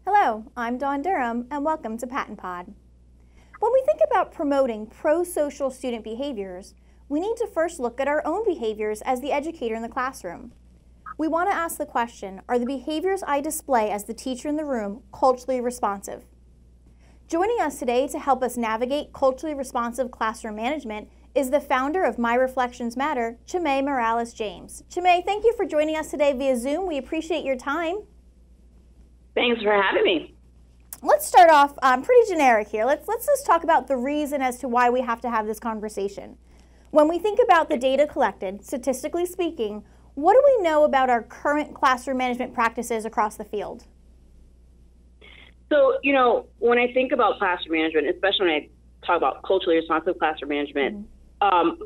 Hello, I'm Dawn Durham, and welcome to PaTTANpod. When we think about promoting pro-social student behaviors, we need to first look at our own behaviors as the educator in the classroom. We want to ask the question, are the behaviors I display as the teacher in the room culturally responsive? Joining us today to help us navigate culturally responsive classroom management is the founder of My Reflections Matter, Chemay Morales-James. Chemay, thank you for joining us today via Zoom. We appreciate your time. Thanks for having me. Let's start off pretty generic here. Let's just talk about the reason as to why we have to have this conversation. When we think about the data collected, statistically speaking, what do we know about our current classroom management practices across the field? So, when I think about classroom management, especially when I talk about culturally responsive classroom management,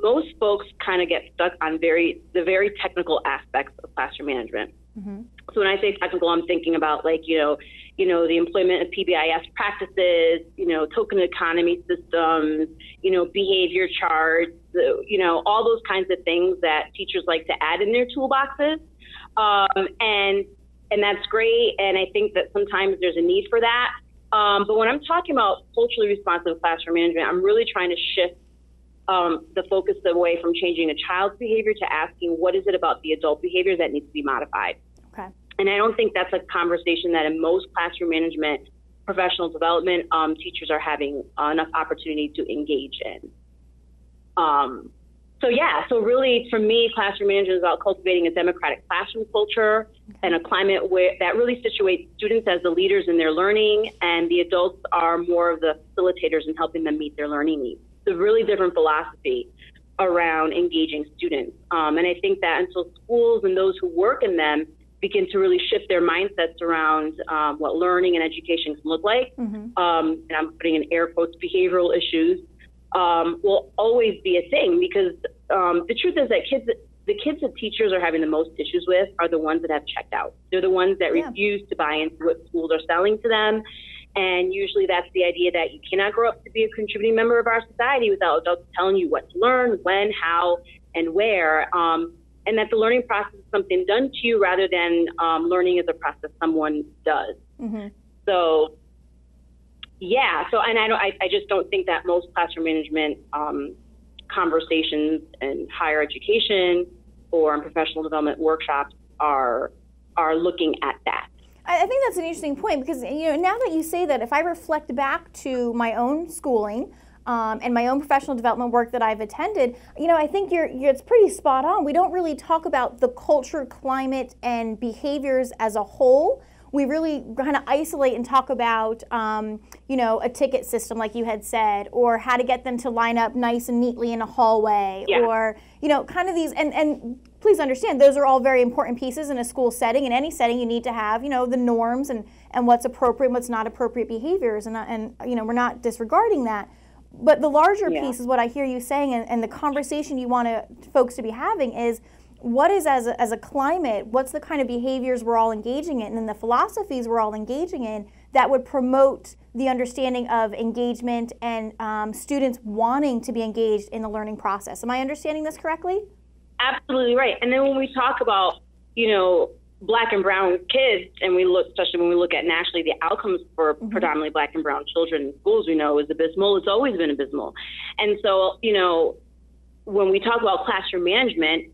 most folks kind of get stuck on the very technical aspects of classroom management. So when I say technical, I'm thinking about the employment of PBIS practices, token economy systems, behavior charts, all those kinds of things that teachers like to add in their toolboxes. And that's great. And I think that sometimes there's a need for that. But when I'm talking about culturally responsive classroom management, I'm really trying to shift the focus away from changing a child's behavior to asking what is it about the adult behavior that needs to be modified. Okay. And I don't think that's a conversation that in most classroom management, professional development, teachers are having enough opportunity to engage in. So really for me, classroom management is about cultivating a democratic classroom culture and a climate that really situates students as the leaders in their learning, and the adults are more of the facilitators in helping them meet their learning needs. It's a really different philosophy around engaging students. And I think that until schools and those who work in them begin to really shift their mindsets around what learning and education can look like, and I'm putting in air quotes, behavioral issues, will always be a thing, because the truth is that the kids that teachers are having the most issues with are the ones that have checked out. They're the ones that refuse to buy into what schools are selling to them. And usually that's the idea that you cannot grow up to be a contributing member of our society without adults telling you what to learn, when, how, and where. And that the learning process is something done to you rather than learning is a process someone does. So, and I just don't think that most classroom management conversations in higher education or in professional development workshops are looking at that. I think that's an interesting point, because now that you say that, if I reflect back to my own schooling and my own professional development work that I've attended, I think it's pretty spot on. We don't really talk about the culture, climate, and behaviors as a whole. We really kind of isolate and talk about, a ticket system, like you had said, or how to get them to line up nice and neatly in a hallway, or, kind of these, and please understand, those are all very important pieces in a school setting. In any setting, you need to have, the norms and what's appropriate and what's not appropriate behaviors, and we're not disregarding that. But the larger piece is what I hear you saying, and the conversation you want folks to be having is, what is, as a climate, what's the kind of behaviors we're all engaging in, and the philosophies we're all engaging in that would promote the understanding of engagement and students wanting to be engaged in the learning process. Am I understanding this correctly? Absolutely right. And then when we talk about, Black and brown kids, and especially when we look at nationally, the outcomes for predominantly Black and brown children in schools, we know is abysmal. It's always been abysmal. And so, when we talk about classroom management,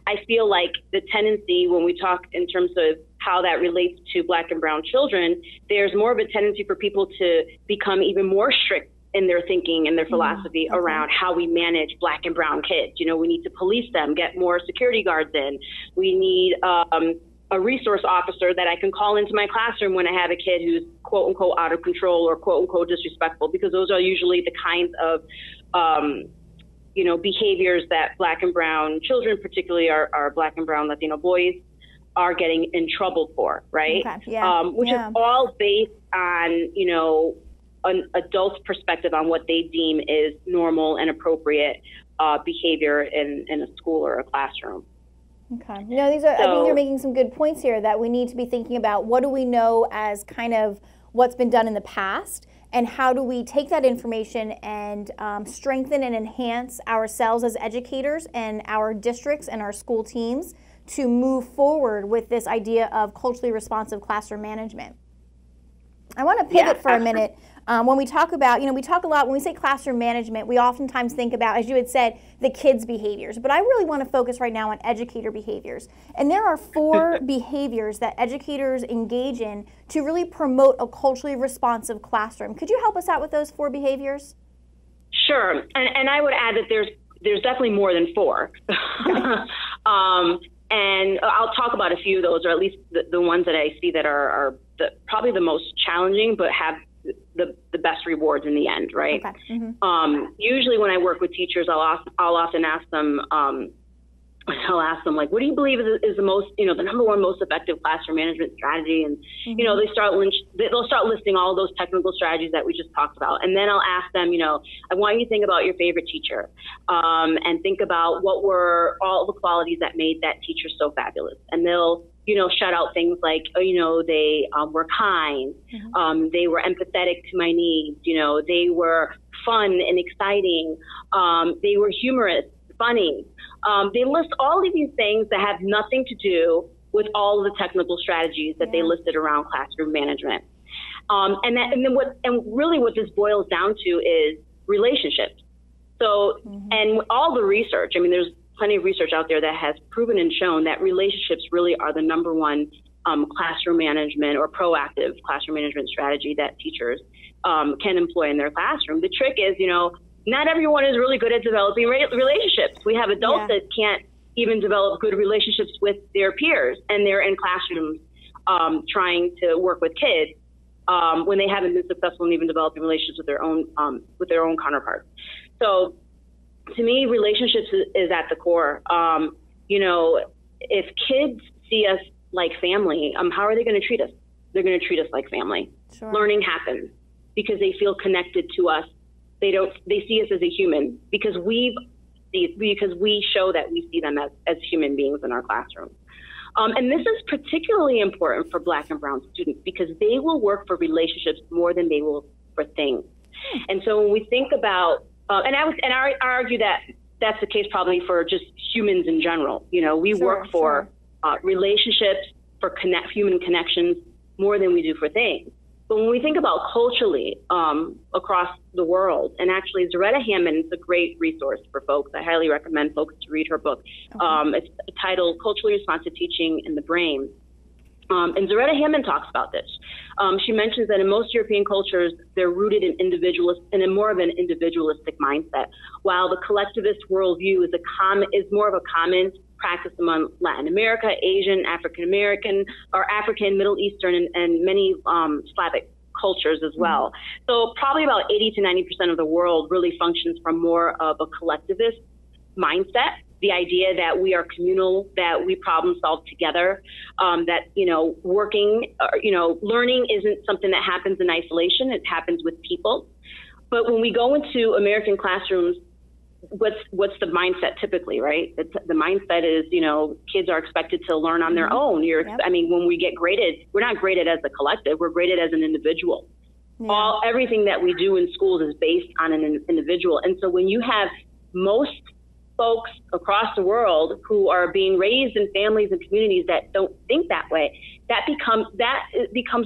I feel like the tendency when we talk in terms of how that relates to Black and brown children, there's more of a tendency for people to become even more strict in their thinking and their philosophy around how we manage Black and brown kids. We need to police them, get more security guards in. We need a resource officer that I can call into my classroom when I have a kid who's quote unquote out of control or quote unquote disrespectful, because those are usually the kinds of behaviors that Black and brown children, particularly our Black and brown Latino boys, are getting in trouble for, right? Okay. Which is all based on, an adult's perspective on what they deem is normal and appropriate behavior in a school or a classroom. Okay. I think you're making some good points here, that we need to be thinking about what do we know as kind of what's been done in the past, and how do we take that information and strengthen and enhance ourselves as educators and our districts and our school teams to move forward with this idea of culturally responsive classroom management. I want to pivot for a minute. When we talk about, we talk a lot, when we say classroom management, we oftentimes think about, as you had said, the kids' behaviors. But I really want to focus right now on educator behaviors. And there are 4 behaviors that educators engage in to really promote a culturally responsive classroom. Could you help us out with those 4 behaviors? Sure. And I would add that there's definitely more than 4. And I'll talk about a few of those, or at least the ones that I see that are probably the most challenging, but have the best rewards in the end, right? Okay. Mm-hmm. Usually when I work with teachers, I'll often ask them, like, what do you believe is the most, the number 1 most effective classroom management strategy? And, they'll start listing all those technical strategies that we just talked about. And then I'll ask them, I want you to think about your favorite teacher, and think about what were all the qualities that made that teacher so fabulous. And they'll, shout out things like, they were kind, they were empathetic to my needs, they were fun and exciting, they were humorous, funny. They list all of these things that have nothing to do with all of the technical strategies that they listed around classroom management. And really what this boils down to is relationships. So, and all the research, there's plenty of research out there that has proven and shown that relationships really are the number 1 classroom management or proactive classroom management strategy that teachers can employ in their classroom. The trick is, not everyone is really good at developing relationships. We have adults that can't even develop good relationships with their peers, and they're in classrooms trying to work with kids when they haven't been successful in even developing relationships with their own counterparts. So, to me, relationships is at the core. If kids see us like family, how are they going to treat us? They're going to treat us like family. Sure. Learning happens because they feel connected to us. They see us as a human because we show that we see them as human beings in our classroom. And this is particularly important for Black and Brown students because they will work for relationships more than they will for things. And so when we think about, I argue that that's the case probably for just humans in general. We work for relationships, for human connections more than we do for things. But when we think about culturally across the world, and actually Zaretta Hammond is a great resource for folks. I highly recommend folks to read her book. It's titled Culturally Responsive Teaching in the Brain. And Zaretta Hammond talks about this. She mentions that in most European cultures, they're rooted in more of an individualistic mindset, while the collectivist worldview is more of a common practice among Latin America, Asian, African American, or African, Middle Eastern, and many Slavic cultures as well. So probably about 80 to 90% of the world really functions from more of a collectivist mindset. The idea that we are communal, that we problem solve together, that, learning isn't something that happens in isolation. It happens with people. But when we go into American classrooms, what's the mindset typically, right? The mindset is, kids are expected to learn on their own. When we get graded, we're not graded as a collective, we're graded as an individual. Everything that we do in schools is based on an individual. And so when you have most folks across the world who are being raised in families and communities that don't think that way, that becomes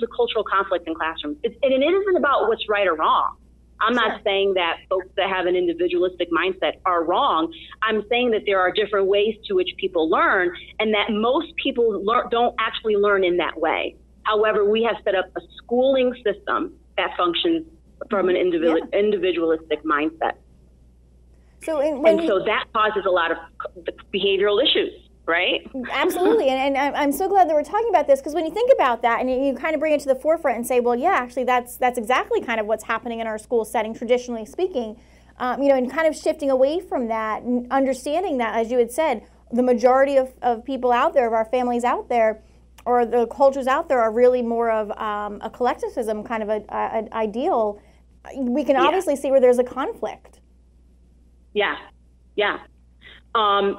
a cultural conflict in classrooms. And it isn't about what's right or wrong. I'm not saying that folks that have an individualistic mindset are wrong. I'm saying that there are different ways to which people learn, and that most people don't actually learn in that way. However, we have set up a schooling system that functions from an individualistic mindset. So that causes a lot of behavioral issues, right? Absolutely, and I'm so glad that we're talking about this, because when you think about that and you kind of bring it to the forefront and say, well, yeah, actually that's exactly kind of what's happening in our school setting, traditionally speaking, and kind of shifting away from that, and understanding that, as you had said, the majority of people out there, of our families out there, or the cultures out there, are really more of a collectivism kind of an ideal. We can obviously see where there's a conflict. Yeah. And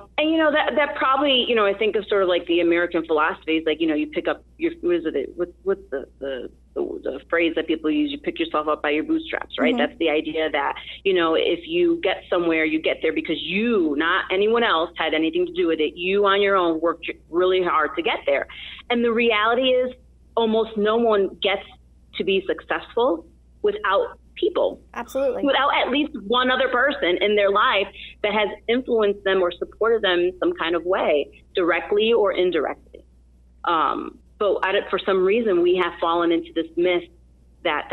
that probably, I think of sort of like the American philosophies, like, you pick up your, what's the the phrase that people use, you pick yourself up by your bootstraps, right? That's the idea that, you know, if you get somewhere, you get there because you, not anyone else, had anything to do with it. You on your own worked really hard to get there. And the reality is almost no one gets to be successful without people. Absolutely. Without at least one other person in their life that has influenced them or supported them in some kind of way, directly or indirectly. But for some reason, we have fallen into this myth that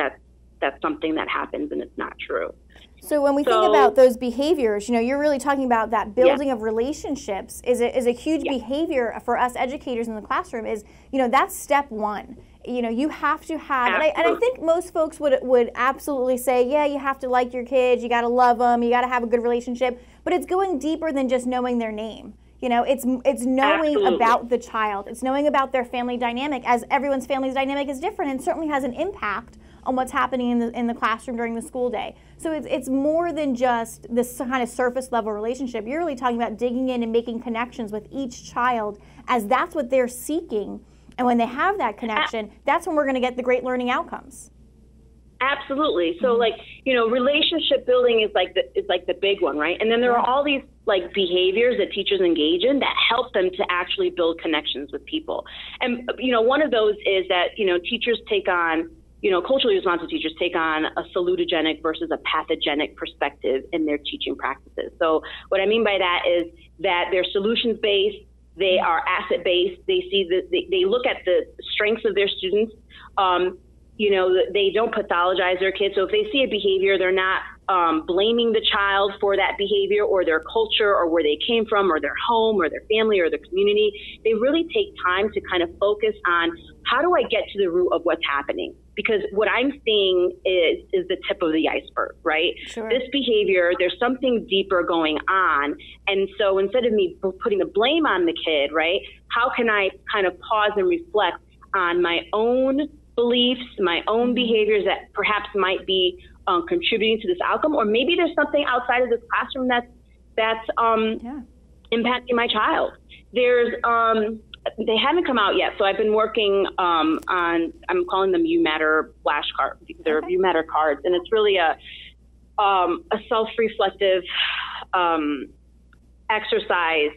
that's something that happens, and it's not true. So when we think about those behaviors, you know, you're really talking about that building of relationships is a huge behavior for us educators in the classroom. Is, you know, that's step one. You know, you have to have, and I think most folks would absolutely say, yeah, you have to like your kids, you got to love them, you got to have a good relationship, but it's going deeper than just knowing their name. You know, it's knowing about the child. It's knowing about their family dynamic, as everyone's family dynamic is different and certainly has an impact on what's happening in the classroom during the school day. So it's more than just this kind of surface level relationship. You're really talking about digging in and making connections with each child, as that's what they're seeking. And when they have that connection, that's when we're going to get the great learning outcomes. Absolutely. So, like, you know, relationship building is like the big one, right? And then there are all these like behaviors that teachers engage in that help them to actually build connections with people. And, you know, one of those is that, you know, teachers take on, you know, culturally responsive teachers take on a salutogenic versus a pathogenic perspective in their teaching practices. So what I mean by that is that they're solutions-based, they are asset-based, they look at the strengths of their students. You know, they don't pathologize their kids. So if they see a behavior, they're not blaming the child for that behavior or their culture or where they came from or their home or their family or their community. They really take time to kind of focus on, how do I get to the root of what's happening? Because what I'm seeing is the tip of the iceberg, right? Sure. This behavior, there's something deeper going on. And so instead of me putting the blame on the kid, right, how can I kind of pause and reflect on my own beliefs, my own behaviors that perhaps might be contributing to this outcome, or maybe there's something outside of this classroom that's impacting my child. There's they haven't come out yet, so I've been working on, I'm calling them You Matter flashcards. They're You Matter cards, and it's really a self-reflective exercise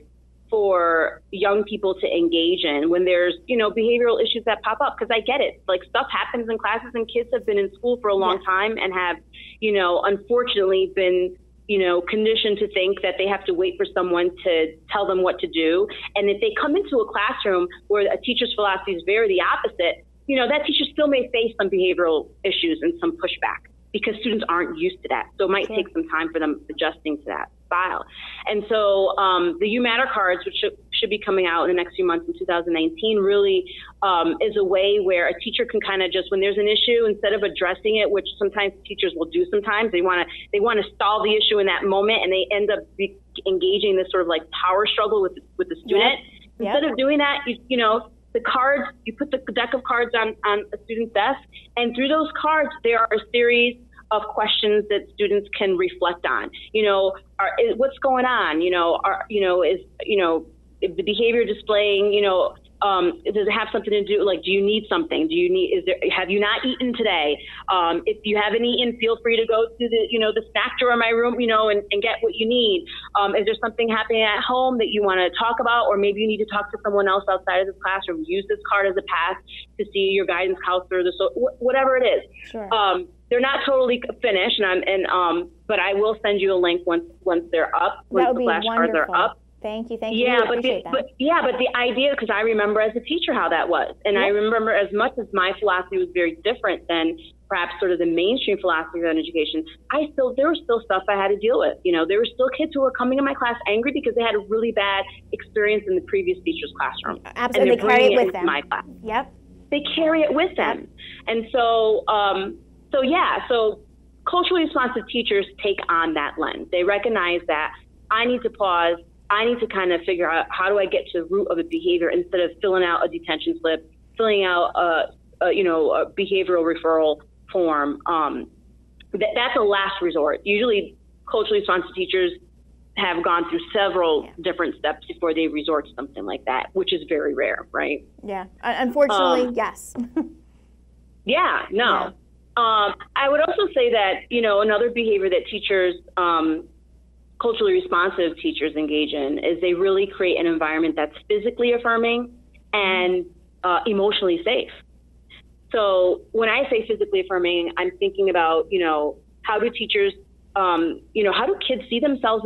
for young people to engage in when there's, you know, behavioral issues that pop up. Because I get it, like, stuff happens in classes, and kids have been in school for a long time and have, you know, unfortunately been, you know, conditioned to think that they have to wait for someone to tell them what to do. And if they come into a classroom where a teacher's philosophy is very the opposite, you know, that teacher still may face some behavioral issues and some pushback because students aren't used to that. So it might take some time for them adjusting to that style. And so the You Matter cards, which should be coming out in the next few months in 2019, really is a way where a teacher can kind of just, when there's an issue, instead of addressing it, which sometimes teachers will do sometimes, they want to solve the issue in that moment, and they end up engaging this sort of like power struggle with the student. Instead of doing that, you know, the cards, you put the deck of cards on a student's desk, and through those cards, there are a series of questions that students can reflect on. You know, what's going on? You know, is the behavior displaying, you know, does it have something to do, like, do you need something? Have you not eaten today? If you haven't eaten, feel free to go to the snack drawer in my room, you know, and get what you need. Is there something happening at home that you want to talk about? Or maybe you need to talk to someone else outside of this classroom. Use this card as a pass to see your guidance counselor, whatever it is. Sure. They're not totally finished, but I will send you a link once they're up, once the flashcards are up. Thank you. Yeah, but the idea, because I remember as a teacher how that was, and I remember, as much as my philosophy was very different than perhaps sort of the mainstream philosophy on education, there was still stuff I had to deal with. You know, there were still kids who were coming in my class angry because they had a really bad experience in the previous teacher's classroom. Absolutely, and they carry it with them. My class. Yep, they carry it with them, and so culturally responsive teachers take on that lens. They recognize that I need to pause. I need to kind of figure out, how do I get to the root of a behavior instead of filling out a detention slip, filling out a behavioral referral form. That's a last resort. Usually culturally responsive teachers have gone through several different steps before they resort to something like that, which is very rare, right? Yeah, unfortunately, yes. Yeah, no. Yeah. I would also say that, another behavior that teachers, culturally responsive teachers engage in is they really create an environment that's physically affirming and emotionally safe. So when I say physically affirming, I'm thinking about, how do teachers, how do kids see themselves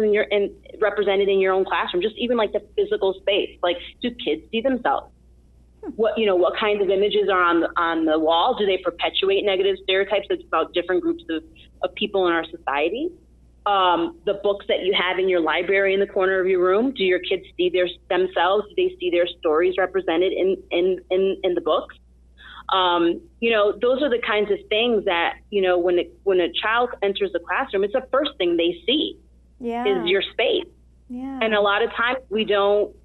represented in your own classroom? Just even like the physical space. Like, do kids see themselves? What kinds of images are on the wall? Do they perpetuate negative stereotypes about different groups of people in our society? The books that you have in your library in the corner of your room, do your kids see themselves? Do they see their stories represented in the books? Those are the kinds of things that, when a child enters the classroom, it's the first thing they see is your space. Yeah. And a lot of times we don't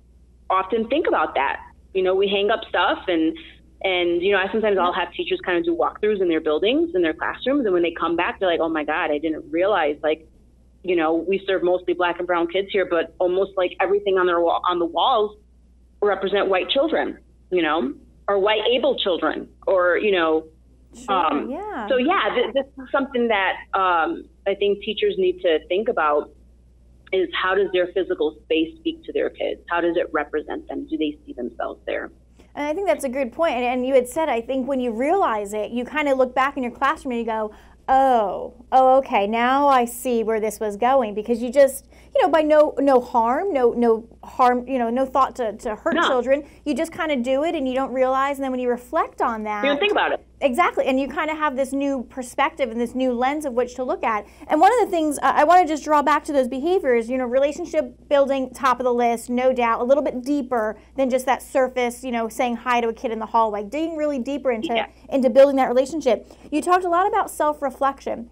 often think about that. We hang up stuff and I'll have teachers kind of do walkthroughs in their buildings, in their classrooms. And when they come back, they're like, oh my God, I didn't realize, we serve mostly Black and brown kids here, but almost like everything on the walls represent white children, or white able children, or, Sure, So this is something that I think teachers need to think about, is how does their physical space speak to their kids? How does it represent them? Do they see themselves there? And I think that's a good point. And you had said, I think when you realize it, you kind of look back in your classroom and you go, oh, okay, now I see where this was going, because you just, by no harm, no thought to hurt children, you just kind of do it and you don't realize. And then when you reflect on that, you don't think about it. Exactly. And you kind of have this new perspective and this new lens of which to look at. And one of the things I want to just draw back to those behaviors, relationship building, top of the list, no doubt, a little bit deeper than just that surface, saying hi to a kid in the hallway, digging really deeper into building that relationship. You talked a lot about self-reflection,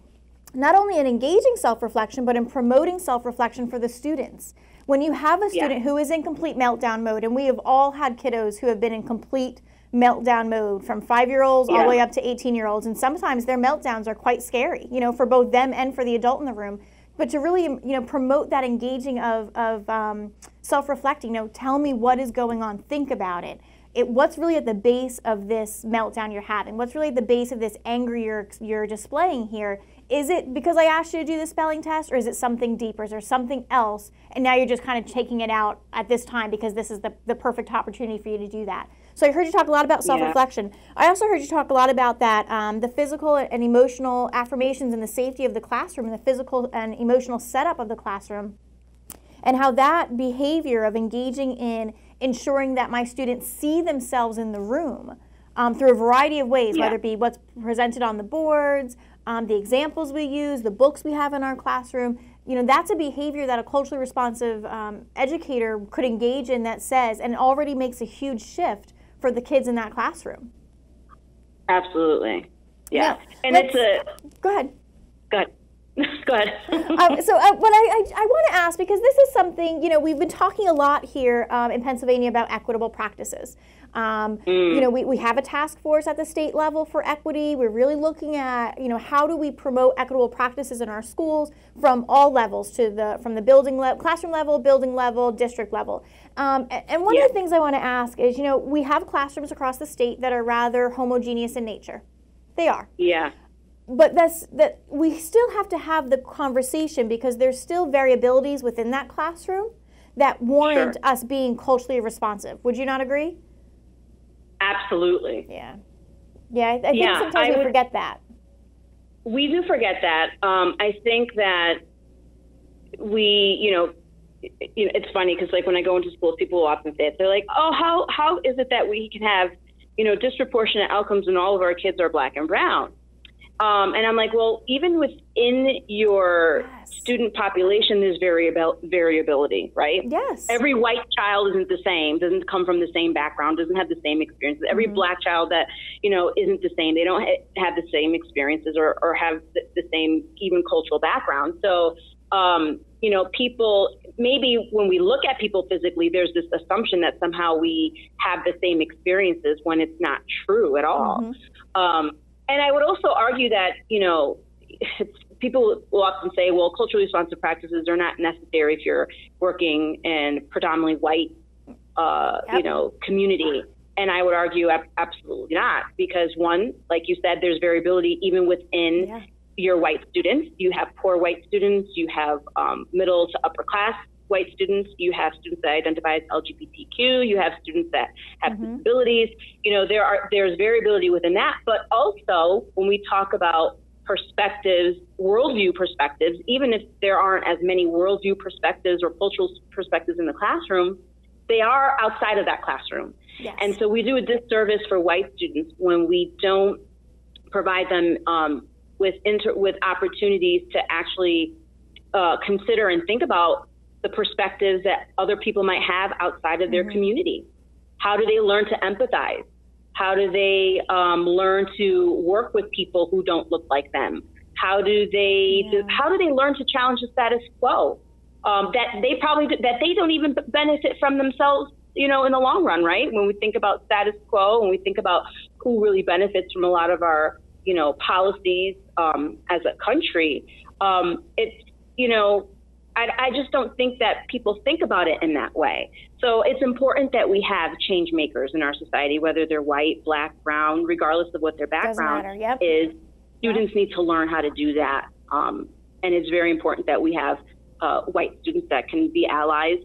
not only in engaging self-reflection, but in promoting self-reflection for the students. When you have a student who is in complete meltdown mode, and we have all had kiddos who have been in complete meltdown mode, from 5-year-olds all the way up to 18-year-olds, and sometimes their meltdowns are quite scary, for both them and for the adult in the room. But to really, promote that engaging of self-reflecting, tell me what is going on, think about it. What's really at the base of this meltdown you're having? What's really at the base of this anger you're displaying here? Is it because I asked you to do the spelling test, or is it something deeper? Is there something else? And now you're just kind of taking it out at this time because this is the perfect opportunity for you to do that. So I heard you talk a lot about self-reflection. I also heard you talk a lot about that, the physical and emotional affirmations and the safety of the classroom and the physical and emotional setup of the classroom, and how that behavior of engaging in ensuring that my students see themselves in the room through a variety of ways, whether it be what's presented on the boards, the examples we use, the books we have in our classroom, that's a behavior that a culturally responsive educator could engage in that says, and already makes a huge shift for the kids in that classroom. Absolutely. Yeah. Now, and it's Go ahead. Go ahead. Go ahead. So what I want to ask, because this is something, we've been talking a lot here in Pennsylvania about equitable practices. We have a task force at the state level for equity. We're really looking at, how do we promote equitable practices in our schools from all levels, from the classroom level, building level, district level. And one of the things I want to ask is, we have classrooms across the state that are rather homogeneous in nature. They are. Yeah. But that we still have to have the conversation, because there's still variabilities within that classroom that warrant us being culturally responsive. Would you not agree? Absolutely. Yeah. Yeah, I think sometimes we forget that. We do forget that. I think that it's funny because, like, when I go into schools, people will often say it. They're like, oh, how is it that we can have, disproportionate outcomes when all of our kids are Black and brown? And I'm like, well, even within your student population, there's variability, right? Yes. Every white child isn't the same, doesn't come from the same background, doesn't have the same experiences. Every Black child that, isn't the same. They don't have the same experiences or have the same even cultural background. So, people, maybe when we look at people physically, there's this assumption that somehow we have the same experiences when it's not true at all. And I would also argue that, people will often say, well, culturally responsive practices are not necessary if you're working in predominantly white, community. And I would argue absolutely not, because one, like you said, there's variability even within your white students. You have poor white students, you have middle to upper class white students, you have students that identify as LGBTQ, you have students that have disabilities. You know, there's variability within that. But also, when we talk about perspectives, worldview perspectives, even if there aren't as many worldview perspectives or cultural perspectives in the classroom, they are outside of that classroom. Yes. And so we do a disservice for white students when we don't provide them with opportunities to actually consider and think about the perspectives that other people might have outside of their community. How do they learn to empathize? How do they learn to work with people who don't look like them? How do they learn to challenge the status quo that they don't even benefit from themselves, you know, in the long run, right? When we think about status quo, when we think about who really benefits from a lot of our, you know, policies as a country, it's, you know, I just don't think that people think about it in that way. So it's important that we have change makers in our society, whether they're white, black, brown, regardless of what their background is. Students need to learn how to do that. And it's very important that we have white students that can be allies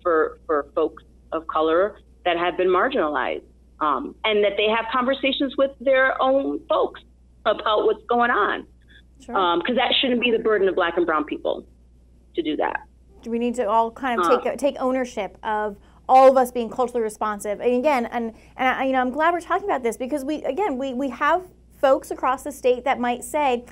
for folks of color that have been marginalized, and that they have conversations with their own folks about what's going on. Because that shouldn't be the burden of black and brown people to do that. We need to all kind of take ownership of all of us being culturally responsive. And again, and you know, I'm glad we're talking about this, because we have folks across the state that might say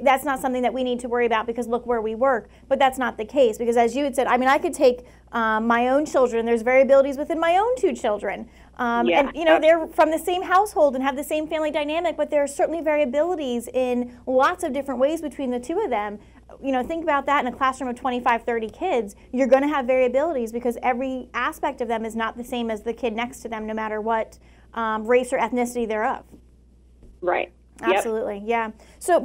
that's not something that we need to worry about because look where we work. But that's not the case, because as you had said, I mean, I could take my own children. There's variabilities within my own two children. And you know, they're from the same household and have the same family dynamic, but there are certainly variabilities in lots of different ways between the two of them. You know, think about that in a classroom of 25, 30 kids. You're going to have variabilities because every aspect of them is not the same as the kid next to them, no matter what race or ethnicity they're of. Right. Absolutely. Yeah. So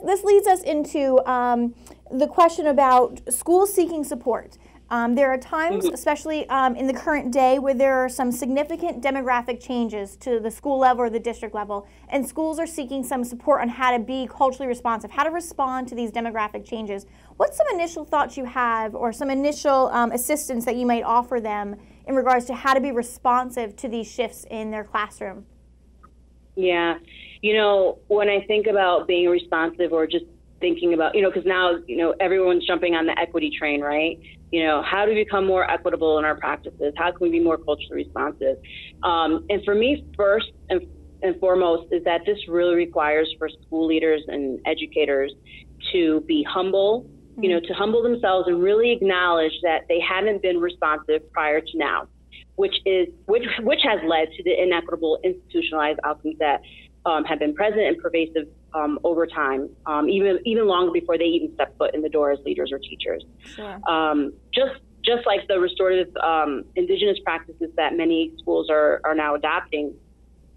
this leads us into the question about schools seeking support. There are times, especially in the current day, where there are some significant demographic changes to the school level or the district level, and schools are seeking some support on how to be culturally responsive, how to respond to these demographic changes. What's some initial thoughts you have, or some initial assistance that you might offer them in regards to how to be responsive to these shifts in their classroom? Yeah. You know, when I think about being responsive, or just thinking about, you know, because now, you know, everyone's jumping on the equity train, right? You know, how do we become more equitable in our practices? How can we be more culturally responsive? And for me, first and foremost, is that this really requires for school leaders and educators to be humble, you know, to humble themselves and really acknowledge that they haven't been responsive prior to now, which has led to the inequitable institutionalized outcomes that have been present and pervasive over time, even long before they even step foot in the door as leaders or teachers. Sure. Just like the restorative indigenous practices that many schools are now adopting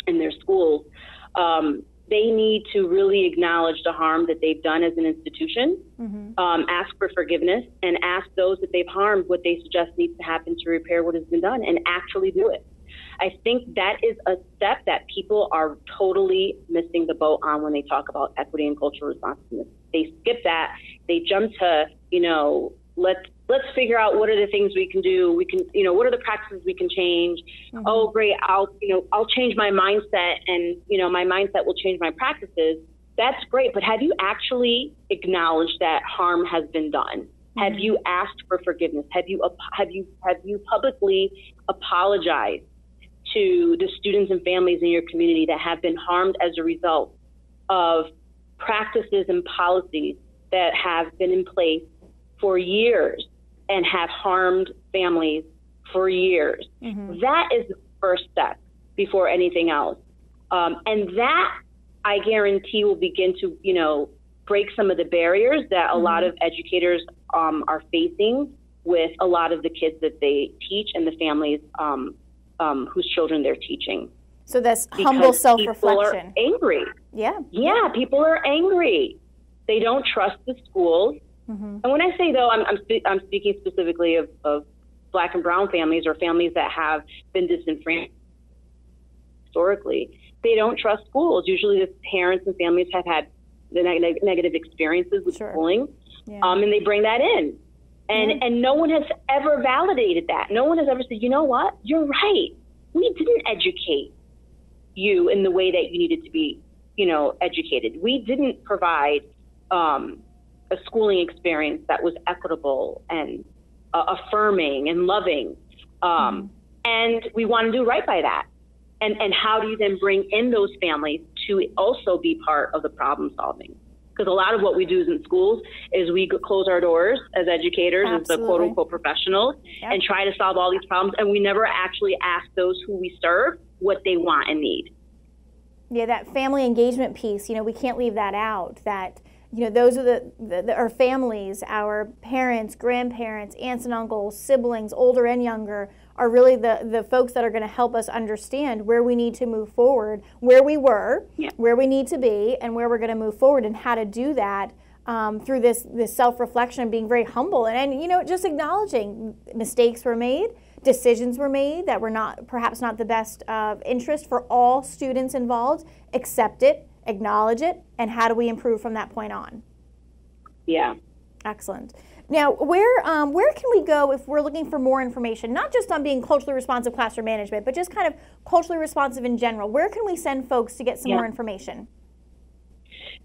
in their schools, they need to really acknowledge the harm that they've done as an institution, ask for forgiveness, and ask those that they've harmed what they suggest needs to happen to repair what has been done, and actually do it. I think that is a step that people are totally missing the boat on when they talk about equity and cultural responsiveness. They skip that. They jump to, you know, let's figure out what are the things we can do. We can, you know, what are the practices we can change? Oh, great. I'll change my mindset, and, you know, my mindset will change my practices. That's great. But have you actually acknowledged that harm has been done? Have you asked for forgiveness? Have you publicly apologized to the students and families in your community that have been harmed as a result of practices and policies that have been in place for years and have harmed families for years? That is the first step before anything else. And that, I guarantee, will begin to, you know, break some of the barriers that a lot of educators are facing with a lot of the kids that they teach and the families whose children they're teaching. So that's humble self-reflection. People are angry. Yeah, people are angry. They don't trust the schools. And when I say, though, I'm speaking specifically of Black and brown families, or families that have been disenfranchised historically. They don't trust schools. Usually the parents and families have had the negative experiences with schooling, and they bring that in. And no one has ever validated that. No one has ever said, you know what, you're right. We didn't educate you in the way that you needed to be, educated. We didn't provide a schooling experience that was equitable and affirming and loving. And we want to do right by that. And how do you then bring in those families to also be part of the problem solving? Because a lot of what we do in schools is we close our doors as educators, as the quote unquote professionals, and try to solve all these problems. And we never actually ask those who we serve what they want and need. Yeah, that family engagement piece, we can't leave that out. That, those are our families, our parents, grandparents, aunts and uncles, siblings, older and younger, are really the folks that are going to help us understand where we need to move forward, where we were, where we need to be, and where we're going to move forward, and how to do that through this self-reflection, being very humble, and just acknowledging mistakes were made, decisions were made that were perhaps not the best of interest for all students involved. Accept it, acknowledge it, and how do we improve from that point on? Yeah. Excellent. Now, where can we go if we're looking for more information, not just on being culturally responsive classroom management, but just kind of culturally responsive in general? Where can we send folks to get some more information?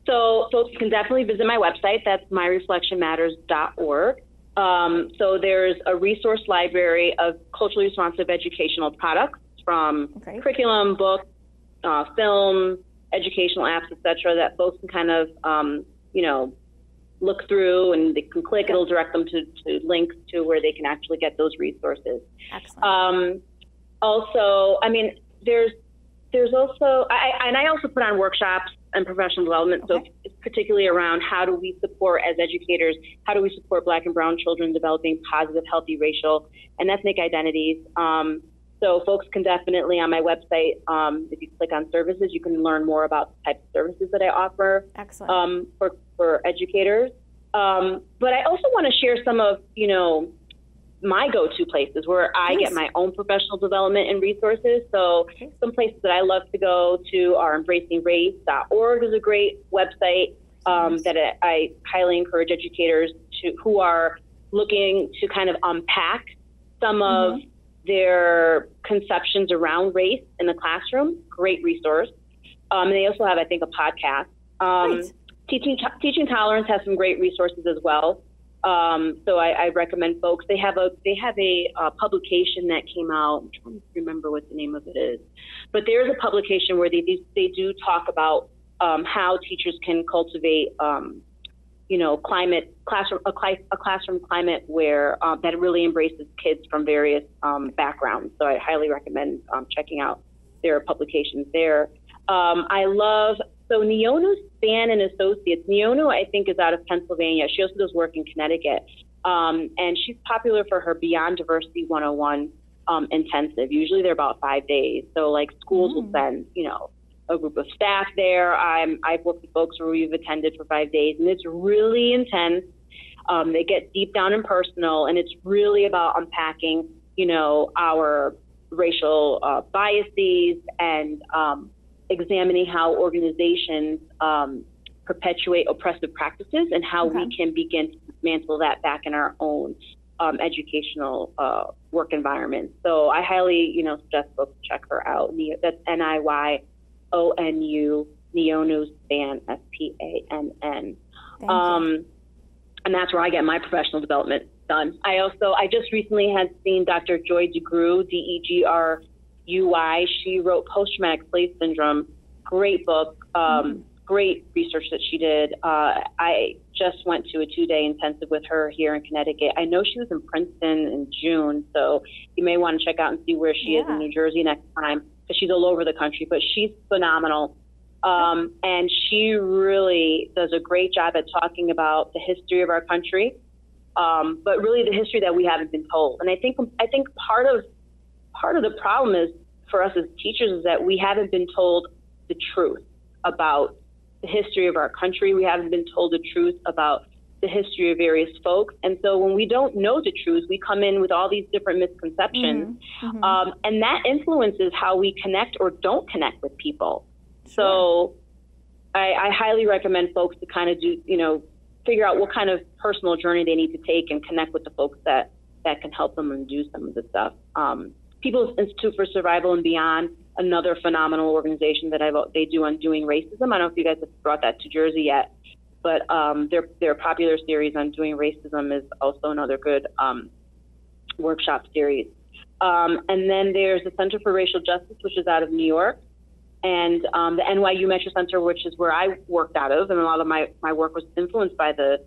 So folks can definitely visit my website. That's myreflectionmatters.org. So there's a resource library of culturally responsive educational products from curriculum, books, film, educational apps, etc., that folks can kind of, look through, and they can click. It'll direct them to links to where they can actually get those resources. Excellent. Also, there's also, I also put on workshops and professional development. So it's particularly around how do we support, as educators, how do we support Black and Brown children developing positive, healthy racial and ethnic identities. So folks can definitely, on my website, if you click on services, you can learn more about the types of services that I offer. Excellent. For educators. But I also want to share some of, my go-to places where I get my own professional development and resources. So some places that I love to go to are embracingrace.org is a great website that I highly encourage educators who are looking to kind of unpack some of their conceptions around race in the classroom. Great resource. And they also have, I think, a podcast. Teaching Tolerance has some great resources as well. So I recommend folks. They have a publication that came out. I'm trying to remember what the name of it is, but there's a publication where they do talk about how teachers can cultivate a classroom climate where that really embraces kids from various backgrounds. So I highly recommend checking out their publications there. I love. So Neonu Span and Associates. Neonu, I think, is out of Pennsylvania. She also does work in Connecticut. And she's popular for her Beyond Diversity 101 intensive. Usually they're about 5 days. So like schools will send, a group of staff there. I've worked with folks where we've attended for 5 days, and it's really intense. They get deep down and personal, and it's really about unpacking, our racial biases and examining how organizations perpetuate oppressive practices and how we can begin to dismantle that back in our own educational work environment. So I highly, suggest folks check her out. That's NIYONU, Neonu Span, SPANN. And that's where I get my professional development done. I just recently had seen Dr. Joy DeGruy, DEGRUY. She wrote Post-Traumatic Slave Syndrome. Great book, great research that she did. I just went to a 2-day intensive with her here in Connecticut. I know she was in Princeton in June, so you may want to check out and see where she is in New Jersey next time, because she's all over the country, but she's phenomenal. And she really does a great job at talking about the history of our country, but really the history that we haven't been told. And I think part of the problem is for us as teachers is that we haven't been told the truth about the history of our country. We haven't been told the truth about the history of various folks. And so when we don't know the truth, we come in with all these different misconceptions. And that influences how we connect or don't connect with people. Sure. So I highly recommend folks to kind of do, figure out what kind of personal journey they need to take and connect with the folks that can help them undo some of the stuff. People's Institute for Survival and Beyond, another phenomenal organization that they do Undoing Racism. I don't know if you guys have brought that to Jersey yet, but their popular series Undoing Racism is also another good workshop series. And then there's the Center for Racial Justice, which is out of New York, and the NYU Metro Center, which is where I worked out of, and a lot of my work was influenced by the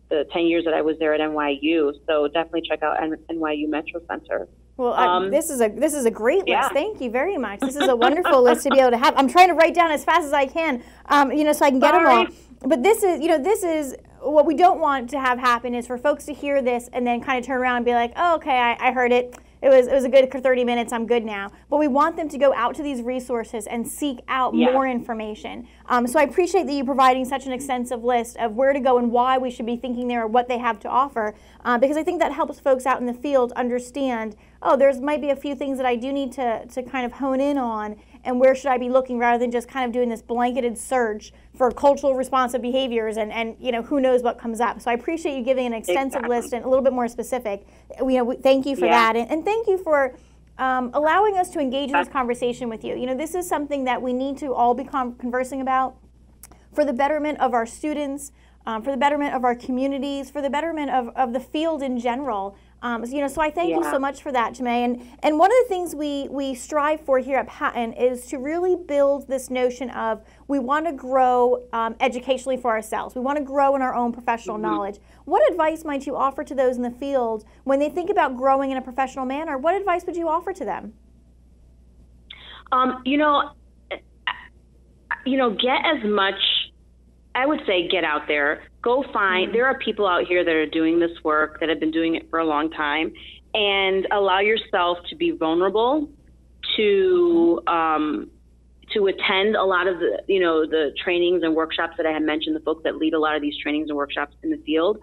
10 years that I was there at NYU. So definitely check out NYU Metro Center. Well, this is a great list. Thank you very much. This is a wonderful list to be able to have. I'm trying to write down as fast as I can, so I can get them all. But this is what we don't want to have happen is for folks to hear this and then kind of turn around and be like, oh, okay, I heard it. It was a good 30 minutes. I'm good now. But we want them to go out to these resources and seek out more information. So I appreciate that you providing such an extensive list of where to go and why we should be thinking there or what they have to offer, because I think that helps folks out in the field understand, oh, there's might be a few things that I do need to kind of hone in on, and where should I be looking rather than just kind of doing this blanketed search for cultural responsive behaviors and who knows what comes up. So I appreciate you giving an extensive list and a little bit more specific. Thank you for that, and thank you for allowing us to engage in this conversation with you. This is something that we need to all be conversing about for the betterment of our students, for the betterment of our communities, for the betterment of the field in general. So I thank you so much for that, Chemay. And one of the things we strive for here at PaTTAN is to really build this notion of we want to grow educationally for ourselves. We want to grow in our own professional knowledge. What advice might you offer to those in the field when they think about growing in a professional manner? What advice would you offer to them? Get as much, I would say get out there. Go find, there are people out here that are doing this work, that have been doing it for a long time, and allow yourself to be vulnerable, to attend a lot of the trainings and workshops that I had mentioned, the folks that lead a lot of these trainings and workshops in the field.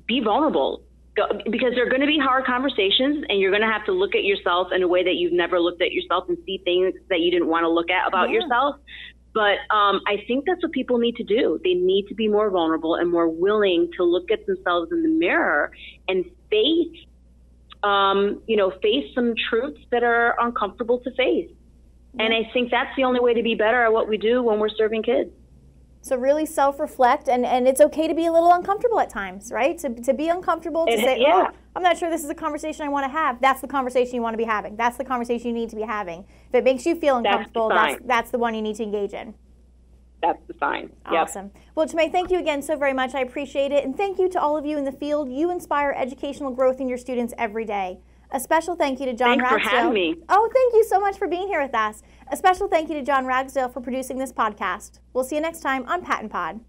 Be vulnerable, because they're going to be hard conversations, and you're going to have to look at yourself in a way that you've never looked at yourself and see things that you didn't want to look at about yourself. But I think that's what people need to do. They need to be more vulnerable and more willing to look at themselves in the mirror and face, face some truths that are uncomfortable to face. And I think that's the only way to be better at what we do when we're serving kids. So really self-reflect, and it's okay to be a little uncomfortable at times, right? To be uncomfortable, to say, oh, I'm not sure this is a conversation I want to have. That's the conversation you want to be having. That's the conversation you need to be having. If it makes you feel uncomfortable, that's the one you need to engage in. That's the sign. Awesome. Well, Chemay, thank you again so very much. I appreciate it. And thank you to all of you in the field. You inspire educational growth in your students every day. A special thank you to John Ragsdale. Thanks for having me. Oh, thank you so much for being here with us. A special thank you to John Ragsdale for producing this podcast. We'll see you next time on PaTTANpod.